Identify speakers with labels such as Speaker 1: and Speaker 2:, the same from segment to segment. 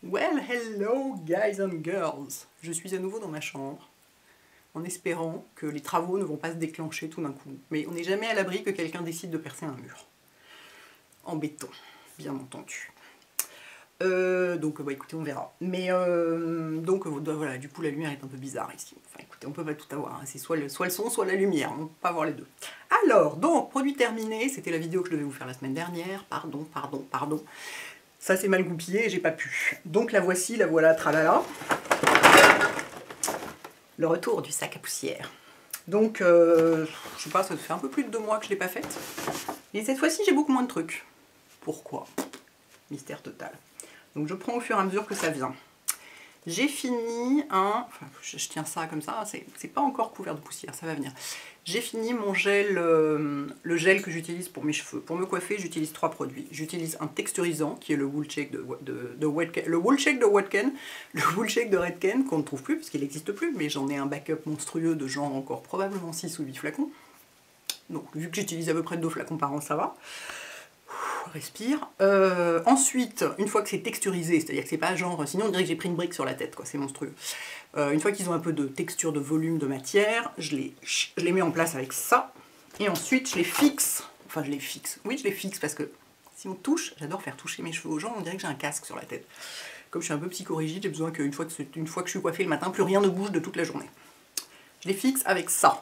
Speaker 1: Well, hello guys and girls. Je suis à nouveau dans ma chambre, en espérant que les travaux ne vont pas se déclencher tout d'un coup. Mais on n'est jamais à l'abri que quelqu'un décide de percer un mur. En béton, bien entendu. Donc bah écoutez, on verra. Mais donc voilà, du coup la lumière est un peu bizarre ici. Enfin écoutez, on peut pas tout avoir, hein. C'est soit le son, soit la lumière, on peut pas avoir les deux. Alors, donc, produit terminé, c'était la vidéo que je devais vous faire la semaine dernière. Pardon. Ça s'est mal goupillé et j'ai pas pu. Donc la voici, la voilà, tralala. Le retour du sac à poussière. Donc, je sais pas, ça fait un peu plus de 2 mois que je l'ai pas faite. Et cette fois-ci, j'ai beaucoup moins de trucs. Pourquoi? Mystère total. Donc je prends au fur et à mesure que ça vient. J'ai fini un... Enfin, je tiens ça comme ça, c'est pas encore couvert de poussière, ça va venir. J'ai fini mon gel, le gel que j'utilise pour mes cheveux. Pour me coiffer, j'utilise 3 produits. J'utilise un texturisant, qui est le Wool Shake de Wetken, le Wool Shake de Wetken, le Wool Shake de Redken, qu'on ne trouve plus, parce qu'il n'existe plus, mais j'en ai un backup monstrueux de genre encore probablement 6 ou 8 flacons. Donc vu que j'utilise à peu près 2 flacons par an, ça va. Respire. Ensuite, une fois que c'est texturisé, c'est-à-dire que c'est pas genre, sinon on dirait que j'ai pris une brique sur la tête, quoi, c'est monstrueux. Une fois qu'ils ont un peu de texture, de volume, de matière, je les mets en place avec ça, et ensuite je les fixe. Enfin, je les fixe. Oui, je les fixe parce que si on touche, j'adore faire toucher mes cheveux aux gens, on dirait que j'ai un casque sur la tête. Comme je suis un peu psychorigide, j'ai besoin qu'une fois que je suis coiffée le matin, plus rien ne bouge de toute la journée. Je les fixe avec ça.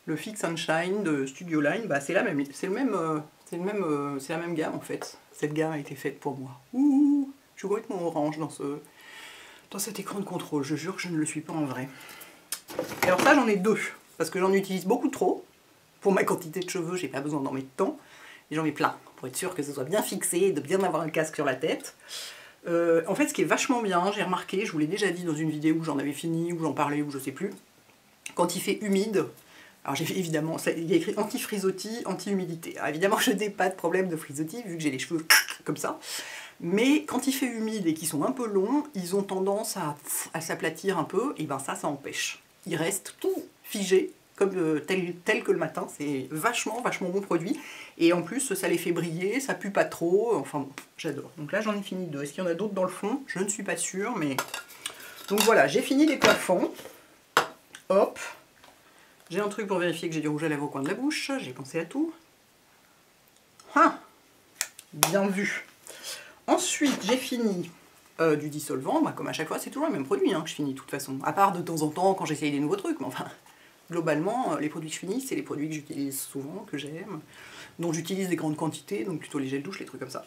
Speaker 1: Le Fix and Shine de Studio Line, bah c'est la même, c'est la même gamme en fait. Cette gamme a été faite pour moi. Ouh, je suis complètement orange dans cet écran de contrôle. Je jure que je ne le suis pas en vrai. Et alors ça, j'en ai 2, parce que j'en utilise beaucoup trop. Pour ma quantité de cheveux, j'ai pas besoin d'en mettre tant. Et j'en mets plein, pour être sûr que ce soit bien fixé, de bien avoir un casque sur la tête. En fait, ce qui est vachement bien, j'ai remarqué, je vous l'ai déjà dit dans une vidéo où j'en avais fini, où j'en parlais, ou je sais plus, quand il fait humide, alors j'ai évidemment, il y a écrit anti-frisottis, anti-humidité. Alors évidemment, je n'ai pas de problème de frisottis, vu que j'ai les cheveux comme ça. Mais quand il fait humide et qu'ils sont un peu longs, ils ont tendance à s'aplatir un peu, et ben ça empêche. Ils restent tout figés, comme tel que le matin. C'est vachement bon produit. Et en plus, ça les fait briller, ça pue pas trop. Enfin bon, j'adore. Donc là, j'en ai fini 2. Est-ce qu'il y en a d'autres dans le fond? Je ne suis pas sûre, mais... Donc voilà, j'ai fini les plafonds. Hop. J'ai un truc pour vérifier que j'ai du rouge à lèvres au coin de la bouche, j'ai pensé à tout. Ah, bien vu. Ensuite, j'ai fini du dissolvant, bah, comme à chaque fois, c'est toujours le même produit hein, que je finis de toute façon. À part de temps en temps quand j'essaye des nouveaux trucs, mais enfin, globalement, les produits que je finis, c'est les produits que j'utilise souvent, que j'aime, dont j'utilise des grandes quantités, donc plutôt les gels douche, les trucs comme ça.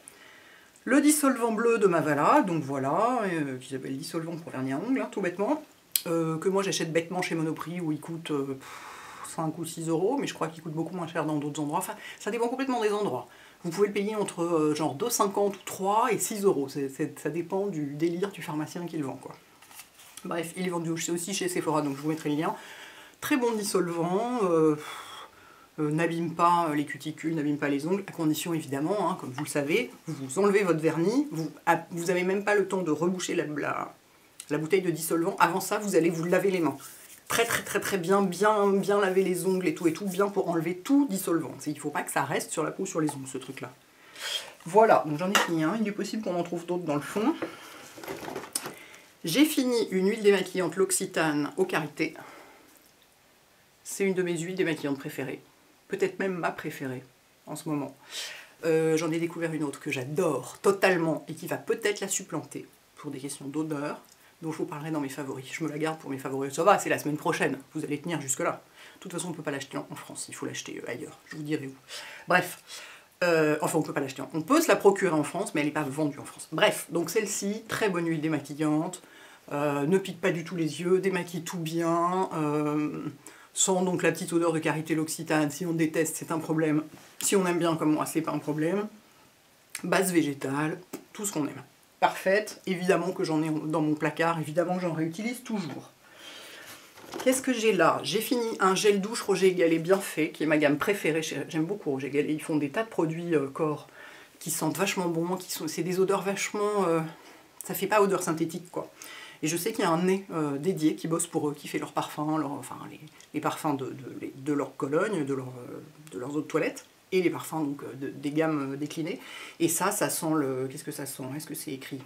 Speaker 1: Le dissolvant bleu de Mavala, donc voilà, qui s'appelle dissolvant pour vernis à ongles, hein, tout bêtement, que moi j'achète bêtement chez Monoprix, où il coûte... 5 ou 6 €, mais je crois qu'il coûte beaucoup moins cher dans d'autres endroits. Enfin, ça dépend complètement des endroits. Vous pouvez le payer entre genre 2,50 ou 3 et 6 €. Ça dépend du délire du pharmacien qui le vend, quoi. Bref, il est vendu aussi chez Sephora, donc je vous mettrai le lien. Très bon dissolvant, n'abîme pas les cuticules, n'abîme pas les ongles, à condition évidemment, hein, comme vous le savez, vous enlevez votre vernis, vous n'avez même pas le temps de reboucher la bouteille de dissolvant. Avant ça, vous allez vous laver les mains. Très bien laver les ongles et tout, bien pour enlever tout dissolvant. Il ne faut pas que ça reste sur la peau, sur les ongles, ce truc-là. Voilà, donc j'en ai fini un. Il est possible qu'on en trouve d'autres dans le fond. J'ai fini une huile démaquillante, l'Occitane au karité. C'est une de mes huiles démaquillantes préférées. Peut-être même ma préférée en ce moment. J'en ai découvert une autre que j'adore totalement et qui va peut-être la supplanter pour des questions d'odeur, dont je vous parlerai dans mes favoris. Je me la garde pour mes favoris. Ça va, c'est la semaine prochaine. Vous allez tenir jusque-là. De toute façon, on ne peut pas l'acheter en France. Il faut l'acheter ailleurs. Je vous dirai où. Bref. Enfin, on peut pas l'acheter. On peut se la procurer en France, mais elle n'est pas vendue en France. Bref. Donc celle-ci, très bonne huile démaquillante. Ne pique pas du tout les yeux. Démaquille tout bien. Sans donc la petite odeur de karité l'Occitane. Si on déteste, c'est un problème. Si on aime bien comme moi, c'est pas un problème. Base végétale. Tout ce qu'on aime. Parfaite, évidemment que j'en ai dans mon placard, évidemment que j'en réutilise toujours. Qu'est-ce que j'ai là? J'ai fini un gel douche Roger & Gallet bien fait, qui est ma gamme préférée, j'aime beaucoup Roger & Gallet, ils font des tas de produits corps qui sentent vachement bon, c'est des odeurs vachement... ça fait pas odeur synthétique quoi. Et je sais qu'il y a un nez dédié qui bosse pour eux, qui fait leurs parfums, enfin les parfums de leur Cologne, de leurs eaux de toilette. Et les parfums donc des gammes déclinées. Et ça sent le... Qu'est-ce que ça sent? Est-ce que c'est écrit?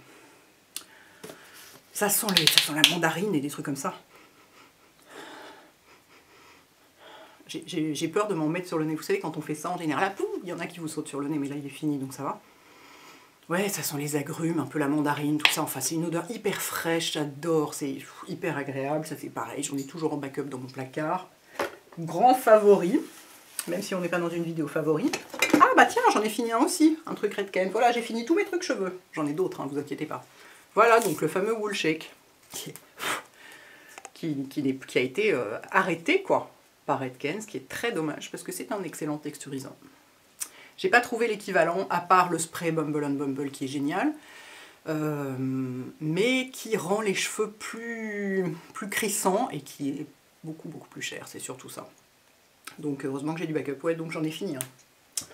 Speaker 1: Ça sent la mandarine et des trucs comme ça. J'ai peur de m'en mettre sur le nez. Vous savez, quand on fait ça, en général, il y en a qui vous sautent sur le nez, mais là, il est fini, donc ça va. Ouais, ça sent les agrumes, un peu la mandarine, tout ça. Enfin, c'est une odeur hyper fraîche, j'adore. C'est hyper agréable. Ça, c'est pareil. J'en ai toujours en backup dans mon placard. Grand favori, même si on n'est pas dans une vidéo favori. Ah, bah tiens, j'en ai fini un aussi. Un truc Redken. Voilà, j'ai fini tous mes trucs cheveux. J'en ai d'autres, hein, vous inquiétez pas. Voilà, donc le fameux Wool Shake. Qui a été arrêté, quoi, par Redken, ce qui est très dommage, parce que c'est un excellent texturisant. J'ai pas trouvé l'équivalent, à part le spray Bumble on Bumble, qui est génial, mais qui rend les cheveux plus crissants, et qui est beaucoup plus cher, c'est surtout ça. Donc heureusement que j'ai du backup, ouais, donc j'en ai fini. Hein.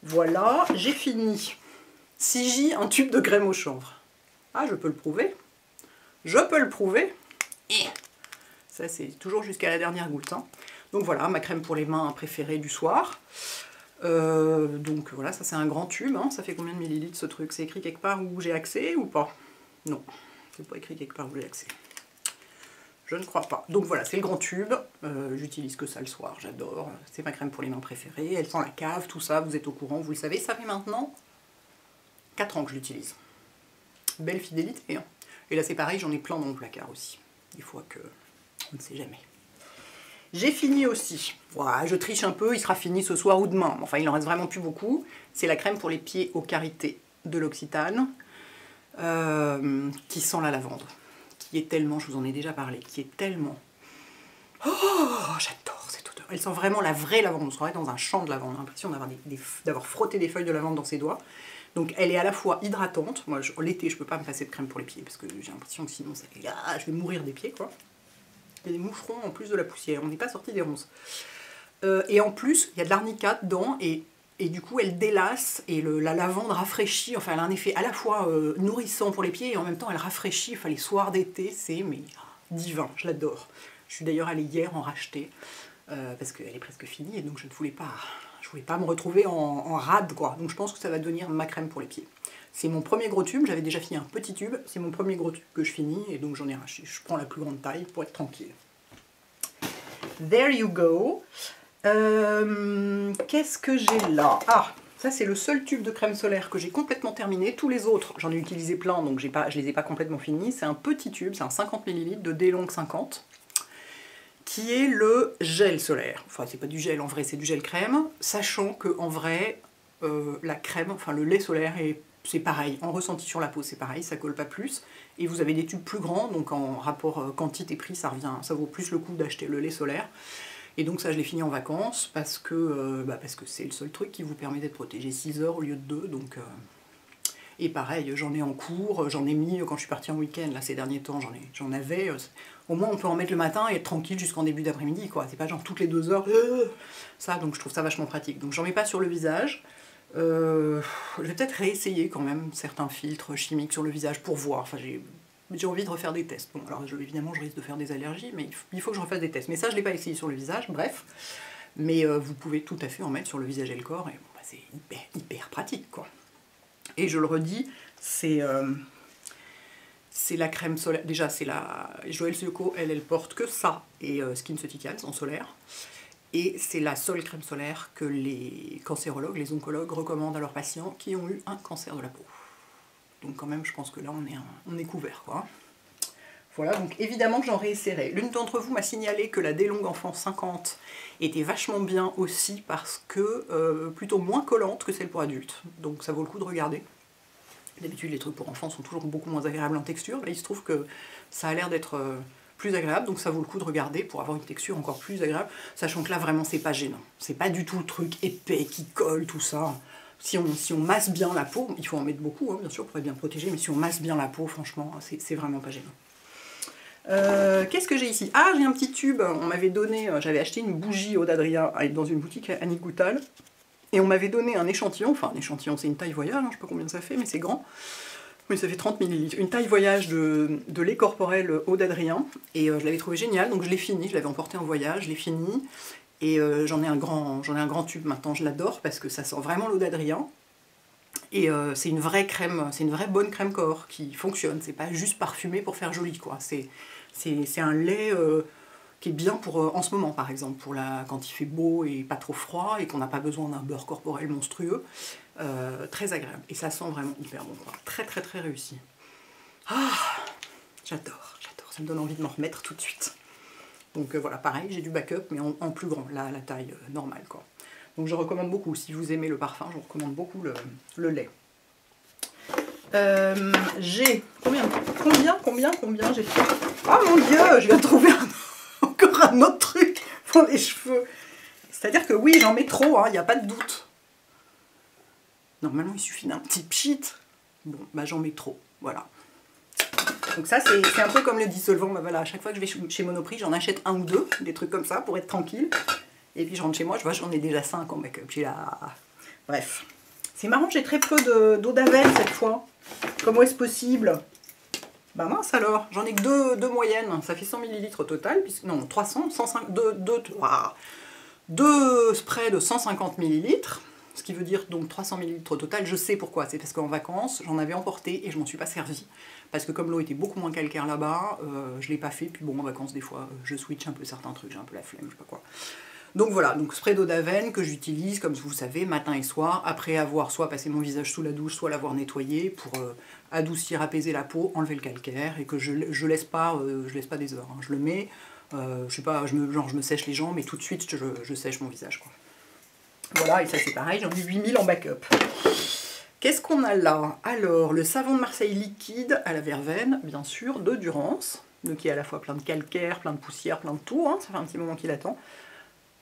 Speaker 1: Voilà, j'ai fini. CJ, un tube de crème au chanvre. Ah, je peux le prouver. Je peux le prouver. Et ça, c'est toujours jusqu'à la dernière goutte. Hein. Donc voilà, ma crème pour les mains préférée du soir. Donc voilà, ça c'est un grand tube. Hein. Ça fait combien de millilitres ce truc? C'est écrit quelque part où j'ai accès ou pas? Non, c'est pas écrit quelque part où j'ai accès. Je ne crois pas. Donc voilà, c'est le grand tube. J'utilise que ça le soir, j'adore. C'est ma crème pour les mains préférée. Elle sent la cave, tout ça, vous êtes au courant, vous le savez. Ça fait maintenant 4 ans que je l'utilise. Belle fidélité. Hein. Et là c'est pareil, j'en ai plein dans mon placard aussi. Des fois que... on ne sait jamais. J'ai fini aussi. Voilà, je triche un peu, il sera fini ce soir ou demain. Enfin, il en reste vraiment plus beaucoup. C'est la crème pour les pieds aux Karité de l'Occitane, qui sent la lavande. Qui est tellement, je vous en ai déjà parlé, qui est tellement... Oh, j'adore cette odeur. Elle sent vraiment la vraie lavande. On se croirait dans un champ de lavande. On a l'impression d'avoir frotté des feuilles de lavande dans ses doigts. Donc elle est à la fois hydratante. Moi, l'été, je peux pas me passer de crème pour les pieds, parce que j'ai l'impression que sinon, je vais mourir des pieds, quoi. Il y a des moucherons en plus de la poussière, on n'est pas sorti des ronces. Et en plus, il y a de l'arnica dedans, et du coup elle délasse, et la lavande rafraîchit, enfin elle a un effet à la fois nourrissant pour les pieds, et en même temps elle rafraîchit, enfin les soirs d'été, c'est divin, je l'adore. Je suis d'ailleurs allée hier en racheter, parce qu'elle est presque finie, et donc je ne voulais pas me retrouver en rade, quoi. Donc je pense que ça va devenir ma crème pour les pieds. C'est mon premier gros tube, j'avais déjà fini un petit tube, c'est mon premier gros tube que je finis, et donc j'en ai racheté. Je prends la plus grande taille pour être tranquille. There you go. Qu'est-ce que j'ai là? Ah, ça c'est le seul tube de crème solaire que j'ai complètement terminé. Tous les autres, j'en ai utilisé plein, donc je les ai pas complètement finis. C'est un petit tube, c'est un 50 ml de DeLong 50, qui est le gel solaire. Enfin, c'est pas du gel en vrai, c'est du gel crème, sachant que en vrai, la crème, enfin le lait solaire c'est pareil, en ressenti sur la peau c'est pareil, ça colle pas plus, et vous avez des tubes plus grands, donc en rapport quantité-prix, ça vaut plus le coup d'acheter le lait solaire. Et donc ça je l'ai fini en vacances, parce que c'est le seul truc qui vous permet d'être protégé 6 heures au lieu de 2, donc... Et pareil, j'en ai en cours, j'en ai mis quand je suis partie en week-end, là ces derniers temps, j'en avais, au moins on peut en mettre le matin et être tranquille jusqu'en début d'après-midi, quoi, c'est pas genre toutes les 2 heures, ça, donc je trouve ça vachement pratique. Donc j'en mets pas sur le visage. Je vais peut-être réessayer quand même certains filtres chimiques sur le visage pour voir. Enfin, j'ai envie de refaire des tests. Bon, alors évidemment, je risque de faire des allergies, mais il faut que je refasse des tests. Mais ça, je ne l'ai pas essayé sur le visage, bref. Mais vous pouvez tout à fait en mettre sur le visage et le corps, et bon, bah, c'est hyper pratique, quoi. Et je le redis, c'est la crème solaire. Déjà, c'est la Joël Suyoko, elle porte que ça, et SkinCeuticals en solaire. Et c'est la seule crème solaire que les cancérologues, les oncologues recommandent à leurs patients qui ont eu un cancer de la peau. Donc quand même, je pense que là, on est couvert, quoi. Voilà, donc évidemment que j'en réessayerai. L'une d'entre vous m'a signalé que la DeLong Enfant 50 était vachement bien aussi parce que plutôt moins collante que celle pour adultes. Donc ça vaut le coup de regarder. D'habitude, les trucs pour enfants sont toujours beaucoup moins agréables en texture. Là, il se trouve que ça a l'air d'être... plus agréable, donc ça vaut le coup de regarder pour avoir une texture encore plus agréable, sachant que là vraiment c'est pas gênant, c'est pas du tout le truc épais qui colle, tout ça. Si on masse bien la peau, il faut en mettre beaucoup, hein, bien sûr, pour être bien protégé, mais si on masse bien la peau, franchement, c'est vraiment pas gênant. Qu'est-ce que j'ai ici? Ah, j'ai un petit tube, on m'avait donné, j'avais acheté une bougie Aude Adrien dans une boutique Annie Goutal, et on m'avait donné un échantillon, enfin un échantillon, c'est une taille voyage, hein, je sais pas combien ça fait, mais c'est grand. Oui, ça fait 30 ml. Une taille voyage de lait corporel Aude Adrien. Et je l'avais trouvé génial, donc je l'ai fini, je l'avais emporté en voyage, je l'ai fini. Et j'en ai un grand tube maintenant, je l'adore parce que ça sent vraiment l'Aude Adrien. Et c'est une vraie crème, c'est une vraie bonne crème corps qui fonctionne. C'est pas juste parfumé pour faire joli, quoi. C'est un lait qui est bien pour en ce moment, par exemple, pour quand il fait beau et pas trop froid et qu'on n'a pas besoin d'un beurre corporel monstrueux. Très agréable. Et ça sent vraiment hyper bon, quoi. Très très très réussi. Ah, j'adore, j'adore. Ça me donne envie de m'en remettre tout de suite. Donc voilà, pareil, j'ai du backup, mais en plus grand, là, la taille normale, quoi. Donc je recommande beaucoup, si vous aimez le parfum, je vous recommande beaucoup le lait. J'ai... Combien j'ai fait? Oh mon dieu, je viens de trouver encore un autre truc pour les cheveux. C'est-à-dire que oui, j'en mets trop, hein, il n'y a pas de doute. Normalement, il suffit d'un petit pchit. Bon, bah j'en mets trop, voilà. Donc ça, c'est un peu comme le dissolvant. Bah voilà, à chaque fois que je vais chez Monoprix, j'en achète un ou deux, des trucs comme ça, pour être tranquille. Et puis je rentre chez moi, je vois, j'en ai déjà 5 en make-up. J'ai la... Bref. C'est marrant, j'ai très peu d'eau d'Avel cette fois. Comment est-ce possible? Bah mince alors, j'en ai que deux moyennes. Ça fait 100 ml au total. Puisque, non, 300, 105, deux sprays de 150 ml. Ce qui veut dire donc 300 ml au total. Je sais pourquoi. C'est parce qu'en vacances, j'en avais emporté et je m'en suis pas servi. Parce que comme l'eau était beaucoup moins calcaire là-bas, je l'ai pas fait. Puis bon, en vacances, des fois, je switch un peu certains trucs. J'ai un peu la flemme, je sais pas quoi. Donc voilà, donc spray d'eau d'Aven que j'utilise, comme vous savez, matin et soir, après avoir soit passé mon visage sous la douche, soit l'avoir nettoyé pour adoucir, apaiser la peau, enlever le calcaire, et que je laisse pas des heures. Hein. Je le mets, je sais pas, je me sèche les jambes, et tout de suite je sèche mon visage, quoi. Voilà, et ça c'est pareil, j'en ai 8000 en backup. Qu'est-ce qu'on a là? Alors, le savon de Marseille liquide à la verveine, bien sûr, de Durance, donc qui est à la fois plein de calcaire, plein de poussière, plein de tout, hein, ça fait un petit moment qu'il attend.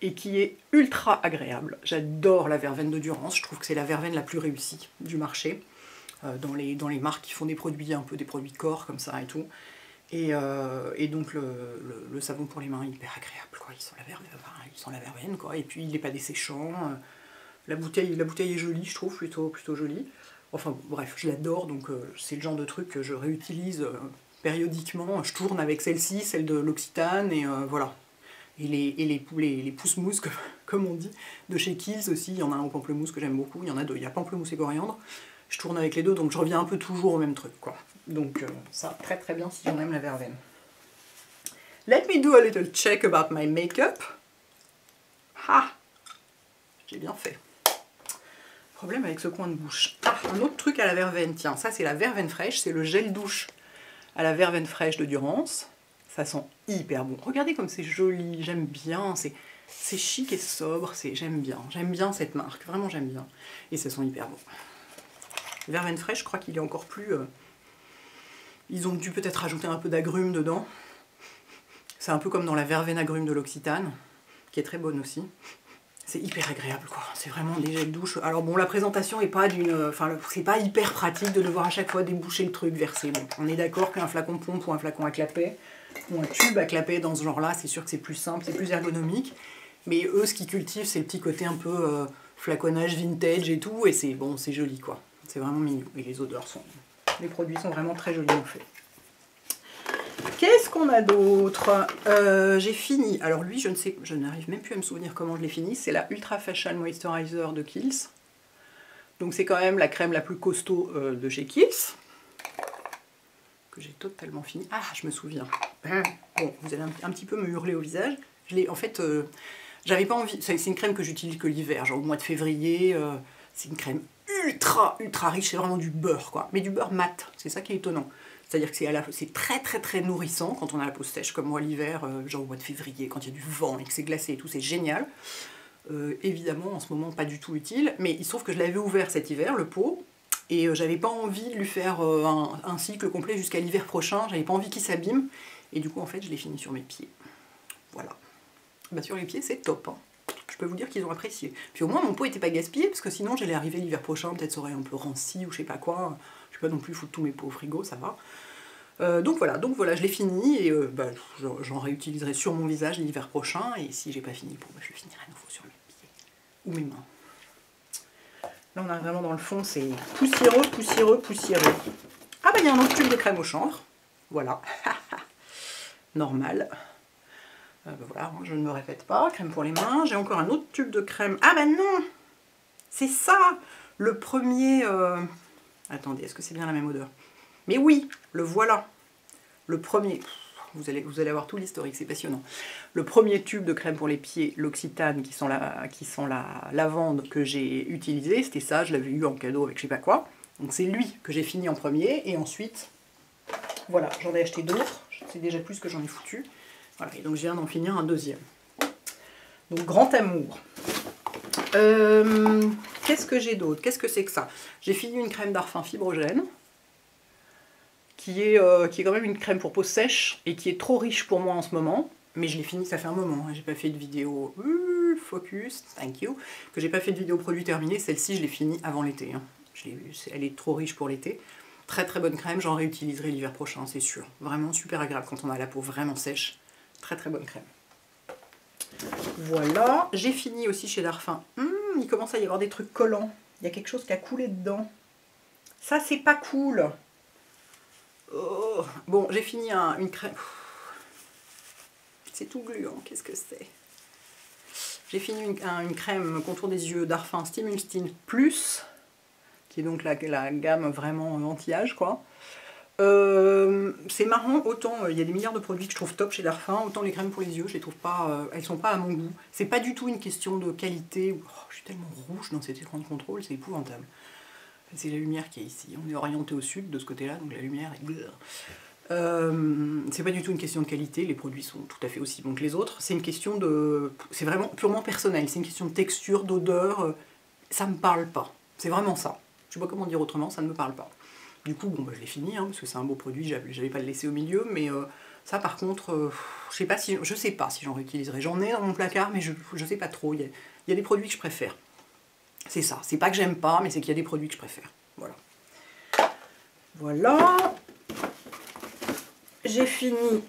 Speaker 1: Et qui est ultra agréable. J'adore la verveine de Durance, je trouve que c'est la verveine la plus réussie du marché, dans les marques qui font des produits un peu des produits corps comme ça et tout. Et donc le savon pour les mains est hyper agréable, quoi. Il sent la verveine, quoi. Et puis il n'est pas desséchant. La bouteille est jolie, je trouve, plutôt jolie. Enfin bref, je l'adore, donc c'est le genre de truc que je réutilise périodiquement. Je tourne avec celle-ci, celle de l'Occitane, et voilà. Et les pousse-mousses, comme on dit, de chez Kiehl's aussi. Il y en a un au pamplemousse que j'aime beaucoup, il y en a deux, il y a pamplemousse et coriandre. Je tourne avec les deux, donc je reviens un peu toujours au même truc, quoi. Donc ça, très très bien si on aime la verveine. Let me do a little check about my makeup. Ah, j'ai bien fait. Problème avec ce coin de bouche. Ah, un autre truc à la verveine, tiens, ça c'est la verveine fraîche, c'est le gel douche à la verveine fraîche de Durance. Ça sent hyper bon. Regardez comme c'est joli, j'aime bien, c'est chic et sobre, j'aime bien cette marque, vraiment j'aime bien. Et ça sent hyper bon. Verveine fraîche, je crois qu'il est encore plus... ils ont dû peut-être rajouter un peu d'agrumes dedans. C'est un peu comme dans la verveine agrumes de l'Occitane, qui est très bonne aussi. C'est hyper agréable, quoi. C'est vraiment des gels douche. Alors bon, la présentation est pas d'une... Enfin, c'est pas hyper pratique de devoir à chaque fois déboucher le truc, verser. Bon, on est d'accord qu'un flacon pompe ou un flacon à clapet, ou un tube à clapet dans ce genre-là, c'est sûr que c'est plus simple, c'est plus ergonomique. Mais eux, ce qu'ils cultivent, c'est le petit côté un peu flaconnage vintage et tout, et c'est bon, c'est joli, quoi. C'est vraiment mignon. Et les odeurs sont... Les produits sont vraiment très jolis, en fait. Qu'est-ce qu'on a d'autre? J'ai fini. Alors lui, je n'arrive même plus à me souvenir comment je l'ai fini. C'est la Ultra Facial Moisturizer de Kiehl's. Donc c'est quand même la crème la plus costaud de chez Kiehl's. Que j'ai totalement fini. Ah, je me souviens. Bon, vous allez un petit peu me hurler au visage. En fait, j'avais pas envie... C'est une crème que j'utilise que l'hiver, genre au mois de février. C'est une crème ultra riche. C'est vraiment du beurre, quoi. Mais du beurre mat. C'est ça qui est étonnant. C'est-à-dire que c'est très nourrissant quand on a la peau sèche comme moi l'hiver, genre au mois de février, quand il y a du vent et que c'est glacé et tout, c'est génial. Évidemment, en ce moment, pas du tout utile, mais il se trouve que je l'avais ouvert cet hiver, le pot, et j'avais pas envie de lui faire un cycle complet jusqu'à l'hiver prochain, j'avais pas envie qu'il s'abîme, et du coup, en fait, je l'ai fini sur mes pieds. Voilà. Bah, sur les pieds, c'est top, hein. Je peux vous dire qu'ils ont apprécié. Puis au moins, mon pot était pas gaspillé, parce que sinon, j'allais arriver l'hiver prochain, peut-être ça aurait un peu ranci ou je sais pas quoi. Je vais pas non plus foutre tous mes pots au frigo, ça va. Donc voilà, je l'ai fini et j'en réutiliserai sur mon visage l'hiver prochain. Et si j'ai pas fini le pot, je le finirai à nouveau sur mes pieds ou mes mains. Là, on a vraiment dans le fond, c'est poussiéreux. Ah bah il y a un autre tube de crème au chanvre. Voilà. Normal. Voilà, je ne me répète pas. Crème pour les mains. J'ai encore un autre tube de crème. Ah bah non! C'est ça! Le premier... Attendez, est-ce que c'est bien la même odeur? Mais oui, le voilà. Le premier... Vous allez avoir tout l'historique, c'est passionnant. Le premier tube de crème pour les pieds, l'Occitane, qui sont la lavande que j'ai utilisé, c'était ça, je l'avais eu en cadeau avec je sais pas quoi. Donc c'est lui que j'ai fini en premier, et ensuite, voilà, j'en ai acheté d'autres, c'est déjà plus que j'en ai foutu. Voilà, et donc je viens d'en finir un deuxième. Donc grand amour. Qu'est-ce que j'ai d'autre? Qu'est-ce que c'est que ça? J'ai fini une crème Darphin Fibrogène, qui est quand même une crème pour peau sèche, et qui est trop riche pour moi en ce moment. Mais je l'ai fini, ça fait un moment, hein. J'ai pas fait de vidéo focus, thank you, que j'ai pas fait de vidéo produit terminé. Celle-ci, je l'ai finie avant l'été, hein. Elle est trop riche pour l'été. Très très bonne crème, j'en réutiliserai l'hiver prochain, c'est sûr. Vraiment super agréable quand on a la peau vraiment sèche. Très très bonne crème. Voilà, j'ai fini aussi chez Darphin. Il commence à y avoir des trucs collants. Il y a quelque chose qui a coulé dedans. Ça, c'est pas cool. Oh. Bon, j'ai fini une crème. C'est tout gluant, qu'est-ce que c'est? J'ai fini une crème contour des yeux Darphin Stimulstine Plus, qui est donc la gamme vraiment anti-âge, quoi. C'est marrant, autant il y a des milliards de produits que je trouve top chez Darphin, autant les crèmes pour les yeux, je les trouve pas, elles sont pas à mon goût. C'est pas du tout une question de qualité. Oh, je suis tellement rouge dans cet écran de contrôle, c'est épouvantable. C'est la lumière qui est ici. On est orienté au sud de ce côté-là, donc la lumière est... c'est pas du tout une question de qualité, les produits sont tout à fait aussi bons que les autres. C'est une question de... C'est vraiment purement personnel, c'est une question de texture, d'odeur. Ça me parle pas. C'est vraiment ça. Je sais pas comment dire autrement, ça ne me parle pas. Du coup, bon, bah, je l'ai fini, hein, parce que c'est un beau produit, j'avais pas le laisser au milieu, mais ça par contre, je sais pas si j'en réutiliserai. J'en ai dans mon placard, mais je sais pas trop. Il y a des produits que je préfère. C'est ça. C'est pas que j'aime pas, mais c'est qu'il y a des produits que je préfère. Voilà. Voilà. J'ai fini.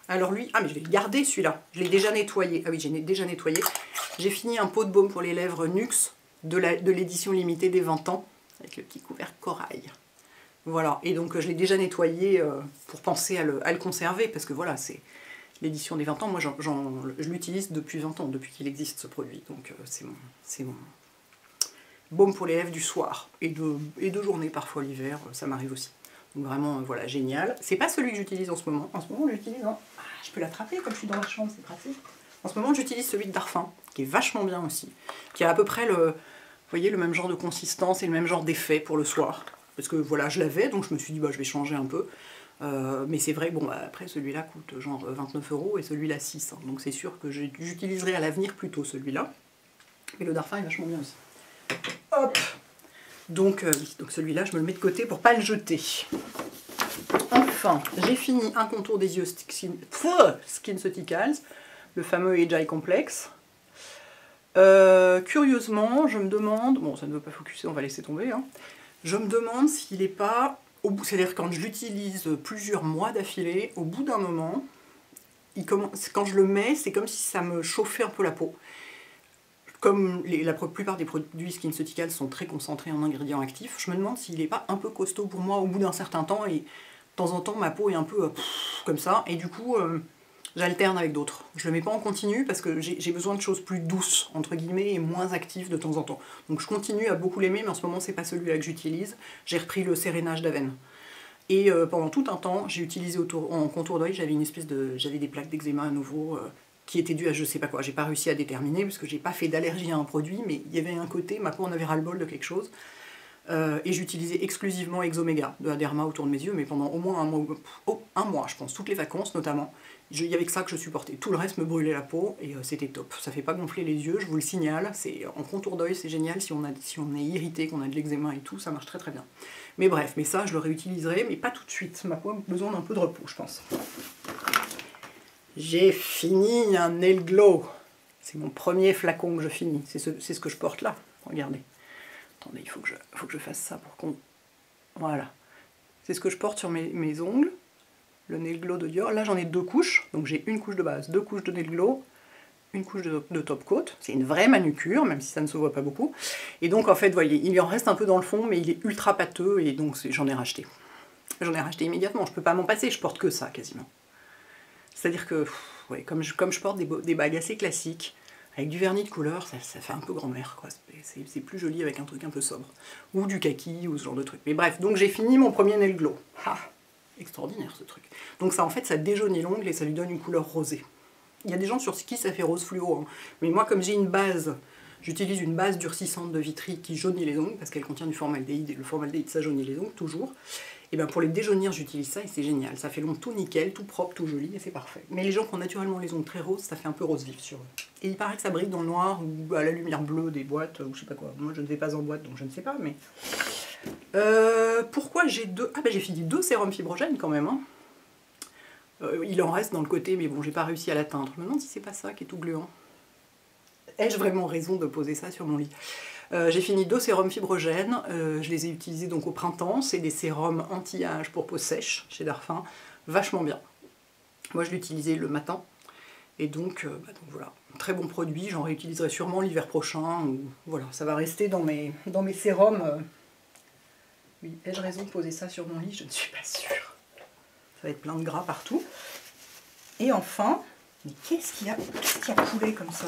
Speaker 1: Alors lui, ah mais je vais le garder celui-là. Je l'ai déjà nettoyé. Ah oui, j'ai déjà nettoyé. J'ai fini un pot de baume pour les lèvres Nuxe de l'édition limitée des 20 ans. Avec le petit couvercle corail. Voilà, et donc je l'ai déjà nettoyé pour penser à le conserver, parce que voilà, c'est l'édition des 20 ans, moi je l'utilise depuis 20 ans, depuis qu'il existe ce produit, donc c'est mon baume pour les lèvres du soir, et de journée parfois l'hiver, ça m'arrive aussi. Donc vraiment, voilà, génial. C'est pas celui que j'utilise en ce moment j'utilise, hein. Je peux l'attraper comme je suis dans la chambre, c'est pratique. En ce moment j'utilise celui de Darphin, qui est vachement bien aussi, qui a à peu près vous voyez, le même genre de consistance et le même genre d'effet pour le soir. Parce que voilà, je l'avais, donc je me suis dit, bah, je vais changer un peu. Mais c'est vrai, bon, bah, après, celui-là coûte genre 29 € et celui-là 6. Hein, donc c'est sûr que j'utiliserai à l'avenir plutôt celui-là. Mais le Darphin est vachement bien aussi. Hop! Donc celui-là, je me le mets de côté pour pas le jeter. Enfin, j'ai fini un contour des yeux SkinCeuticals, le fameux Age Eye Complex. Curieusement, je me demande, bon ça ne veut pas focuser, on va laisser tomber, hein. Je me demande s'il n'est pas, c'est-à-dire quand je l'utilise plusieurs mois d'affilée, au bout d'un moment, quand je le mets, c'est comme si ça me chauffait un peu la peau. Comme la plupart des produits SkinCeuticals sont très concentrés en ingrédients actifs, je me demande s'il n'est pas un peu costaud pour moi au bout d'un certain temps, et de temps en temps ma peau est un peu comme ça, et du coup... j'alterne avec d'autres. Je le mets pas en continu parce que j'ai besoin de choses plus douces, entre guillemets, et moins actives de temps en temps. Donc je continue à beaucoup l'aimer, mais en ce moment c'est pas celui-là que j'utilise. J'ai repris le Sérénage d'Aven. Et pendant tout un temps, j'ai utilisé en contour d'œil, j'avais des plaques d'eczéma à nouveau qui étaient dues à je sais pas quoi. J'ai pas réussi à déterminer parce que j'ai pas fait d'allergie à un produit, mais il y avait un côté, ma peau en avait ras-le-bol de quelque chose. Et j'utilisais exclusivement Exomega de Aderma autour de mes yeux, mais pendant au moins un mois, je pense, toutes les vacances notamment. Il y avait que ça que je supportais. Tout le reste me brûlait la peau et c'était top. Ça fait pas gonfler les yeux, je vous le signale. En contour d'œil, c'est génial. Si on est irrité, qu'on a de l'eczéma et tout, ça marche très très bien. Mais bref, mais ça, je le réutiliserai, mais pas tout de suite. Ma peau a besoin d'un peu de repos, je pense. J'ai fini un Nail Glow. C'est mon premier flacon que je finis. C'est ce que je porte là. Regardez. Attendez, il faut que je fasse ça pour qu'on... Voilà. C'est ce que je porte sur mes ongles. Le Nail Glow de Dior. Là, j'en ai 2 couches. Donc j'ai une couche de base, 2 couches de Nail Glow, une couche de top coat. C'est une vraie manucure, même si ça ne se voit pas beaucoup. Et donc, en fait, vous voyez, il en reste un peu dans le fond, mais il est ultra pâteux, et donc j'en ai racheté. J'en ai racheté immédiatement. Je peux pas m'en passer, je porte que ça, quasiment. C'est-à-dire que, ouais, comme je porte des bagues assez classiques, Avec du vernis de couleur, ça fait un peu grand-mère, quoi. C'est plus joli avec un truc un peu sobre. Ou du kaki, ou ce genre de truc. Mais bref, donc j'ai fini mon premier nail glow. Ah, extraordinaire ce truc. Donc ça, en fait, ça déjaunit l'ongle et ça lui donne une couleur rosée. Il y a des gens sur qui ça fait rose fluo, hein. Mais moi, comme j'ai une base, j'utilise une base durcissante de Vitry qui jaunit les ongles, parce qu'elle contient du formaldéhyde, et le formaldéhyde, ça jaunit les ongles, toujours. Et bien pour les déjaunir, j'utilise ça et c'est génial. Ça fait l'ongle tout nickel, tout propre, tout joli et c'est parfait. Mais les gens qui ont naturellement les ongles très roses, ça fait un peu rose vif sur eux. Et il paraît que ça brille dans le noir ou à la lumière bleue des boîtes ou je sais pas quoi. Moi je ne vais pas en boîte donc je ne sais pas, mais... pourquoi j'ai deux... Ah ben j'ai fini 2 sérums fibrogènes quand même, hein. Il en reste dans le côté, mais bon, j'ai pas réussi à l'atteindre. Je me demande si c'est pas ça qui est tout gluant. Ai-je vraiment raison de poser ça sur mon lit? J'ai fini 2 sérums fibrogènes, je les ai utilisés donc au printemps, c'est des sérums anti-âge pour peau sèche chez Darphin, vachement bien. Moi je l'utilisais le matin, et donc, voilà, très bon produit, j'en réutiliserai sûrement l'hiver prochain, ou, voilà, ça va rester dans mes sérums. Oui, ai-je raison de poser ça sur mon lit? Je ne suis pas sûre. Ça va être plein de gras partout. Et enfin, mais qu'est-ce qu'il y a coulé comme ça?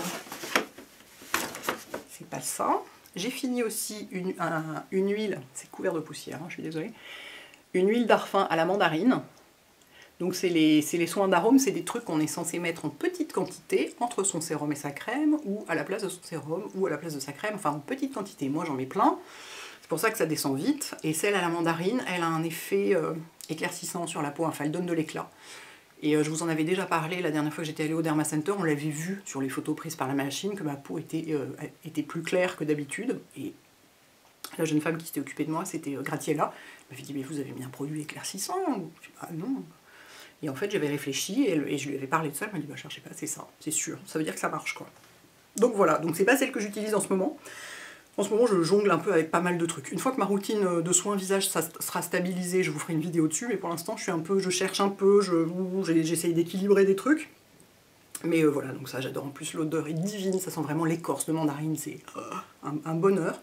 Speaker 1: C'est pas ça. J'ai fini aussi une huile, c'est couvert de poussière, hein, je suis désolée, une huile Darphin à la mandarine. Donc c'est les soins d'arôme, c'est des trucs qu'on est censé mettre en petite quantité entre son sérum et sa crème, ou à la place de son sérum, ou à la place de sa crème, enfin en petite quantité. Moi j'en mets plein, c'est pour ça que ça descend vite. Et celle à la mandarine, elle a un effet éclaircissant sur la peau, enfin elle donne de l'éclat. Et je vous en avais déjà parlé la dernière fois que j'étais allée au Derma Center, on l'avait vu sur les photos prises par la machine que ma peau était plus claire que d'habitude. Et la jeune femme qui s'était occupée de moi, c'était Graciela. Elle m'avait dit, mais vous avez mis un produit éclaircissant? Je dis, ah non. Et en fait, j'avais réfléchi et je lui avais parlé de ça. Elle m'a dit, bah cherchez pas, c'est ça, c'est sûr. Ça veut dire que ça marche, quoi. Donc voilà, donc c'est pas celle que j'utilise en ce moment. En ce moment, je jongle un peu avec pas mal de trucs. Une fois que ma routine de soins visage ça sera stabilisée, je vous ferai une vidéo dessus, mais pour l'instant, je cherche un peu, j'essaye d'équilibrer des trucs. Mais voilà, donc ça, j'adore. En plus, l'odeur est divine, ça sent vraiment l'écorce de mandarine, c'est un bonheur.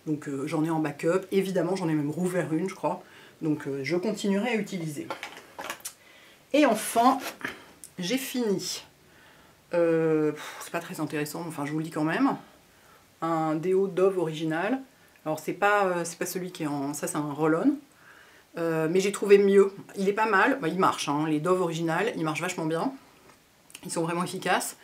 Speaker 1: Donc j'en ai en backup, évidemment, j'en ai même rouvert une, je crois. Donc je continuerai à utiliser. Et enfin, j'ai fini. C'est pas très intéressant, enfin je vous le dis quand même. Un déo Dove original. Alors c'est pas celui qui est en... Ça c'est un roll-on. Mais j'ai trouvé mieux. Il est pas mal, bah, il marche, hein. Les Dove originales, ils marchent vachement bien. Ils sont vraiment efficaces.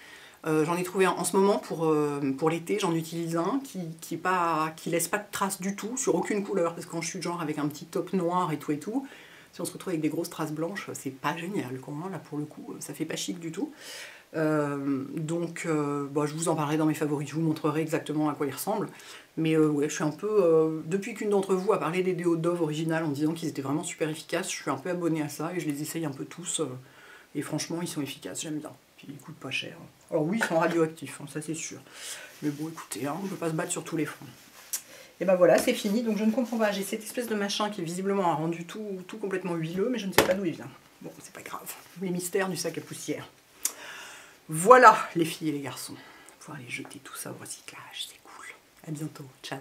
Speaker 1: J'en ai trouvé un en ce moment pour l'été, j'en utilise un qui laisse pas de traces du tout sur aucune couleur. Parce que quand je suis genre avec un petit top noir et tout, si on se retrouve avec des grosses traces blanches, c'est pas génial. Comment là pour le coup, ça fait pas chic du tout. Bon, je vous en parlerai dans mes favoris, je vous montrerai exactement à quoi ils ressemblent. Mais ouais, je suis un peu... depuis qu'une d'entre vous a parlé des déos Dove originales en disant qu'ils étaient vraiment super efficaces, je suis un peu abonnée à ça et je les essaye un peu tous. Et franchement, ils sont efficaces, j'aime bien. Puis ils coûtent pas cher. Alors oui, ils sont radioactifs, hein, ça c'est sûr. Mais bon, écoutez, hein, on peut pas se battre sur tous les fronts. Et ben voilà, c'est fini. Donc je ne comprends pas, j'ai cette espèce de machin qui visiblement a rendu tout complètement huileux, mais je ne sais pas d'où il vient. Bon, c'est pas grave. Les mystères du sac à poussière. Voilà les filles et les garçons. Pouvoir aller jeter tout ça au recyclage, c'est cool. À bientôt, ciao.